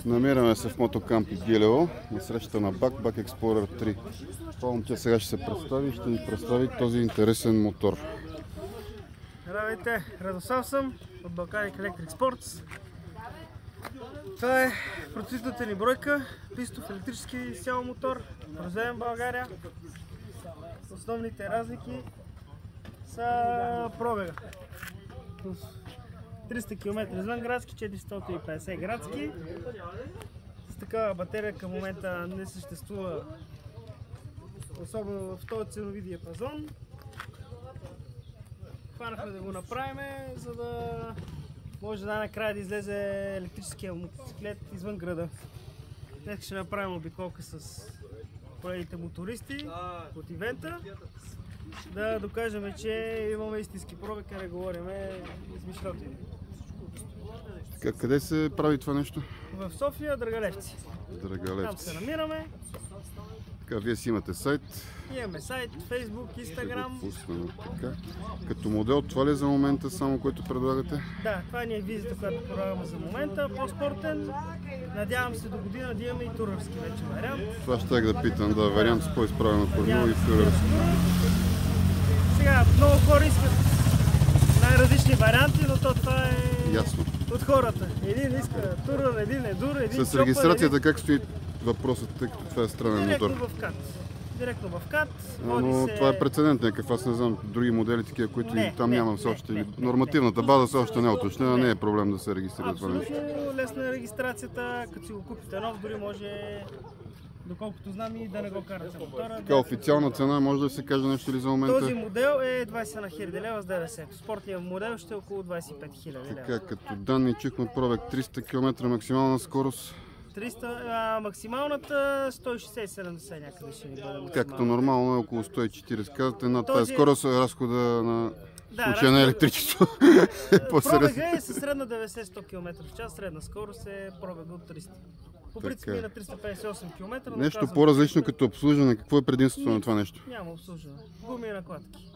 Намираме се в мотокамп Гилево, на среща на Бак Explorer 3. Това момче сега ще се представи и ще ни представи този интересен мотор. Здравейте, Радослав съм от Balkanic Electric Sports. Това е процесната ни бройка, пистов електрически изцяло мотор, произведен в България. Основните разлики са пробега. 300 км извън градски, 450 градски. С такава батерия към момента не съществува, особено в този ценови диапазон. Хванахме да го направим, за да може най-накрая да излезе електрическия мотоциклет извън града. Днес ще направим обиколка с колегите мотористи от ивента, да докажем, че имаме истински пробег, а не говорим измишлятини. Къде се прави това нещо? В София, Драгалевци. Там се намираме. Така, вие си имате сайт. Имаме сайт, Facebook, Instagram. Като модел, това ли е за момента само, което предлагате? Да, това ни е визита, която предлагаме за момента. По-спортен. Надявам се до година да имаме и турърски вече вариант. Това ще да питам, да, вариант с по-изправено кормило и турърски. Сега, много хора искат най-различни варианти, но това е ясно от хората. Един иска турър, един е дур, един с регистрацията как стои въпросът, тъй като това е странен мотор? Директно в КАТ. Но това е прецедент някакъв, аз не знам други модели такива, които там нямам все още. Нормативната база все още не е уточнена, не е проблем да се регистрира това нещо. Абсолютно лесна е регистрацията, като си го купите нов, дори може, доколкото знам, и да не го карате мотора. Така, официална цена, може да се каже нещо ли за момента? Този модел е 20 000 лева с ДДС. Спортният модел ще е около 25 000 лева. Така, като данни чухме пробег 300 км максимална скорост. 300, максималната 160-70 някъде ще ни бъде. Както нормално е около 140. Казвате, над тази скорост е разхода на случая на електричество. Пробега е със средна 90-100 км в час, средна скорост е пробега от 300. По принцип на 358 км. Нещо по-различно като обслужване. Какво е предимството на това нещо? Няма обслужване. Гуми и накладки.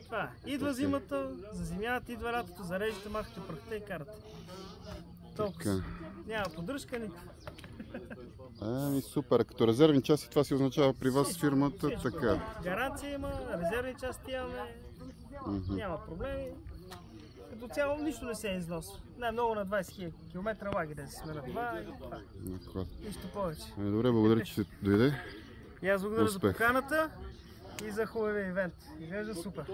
Това е. Идва зимата, зазимявате, идва лятото, зареждате, махате прахта и карате. Толкова. Няма поддръжка никаква. Ами супер, като резервни части това си означава при вас фирмата, така. Гаранция има, резервни части имаме, няма проблеми. Като цяло нищо не се износва. Най-много на 20 000 км лаги да сме на това и това. Нищо повече. Добре, благодаря, че се дойде. И аз благодаря за поканата и за хубавия ивент. Изглежда супер.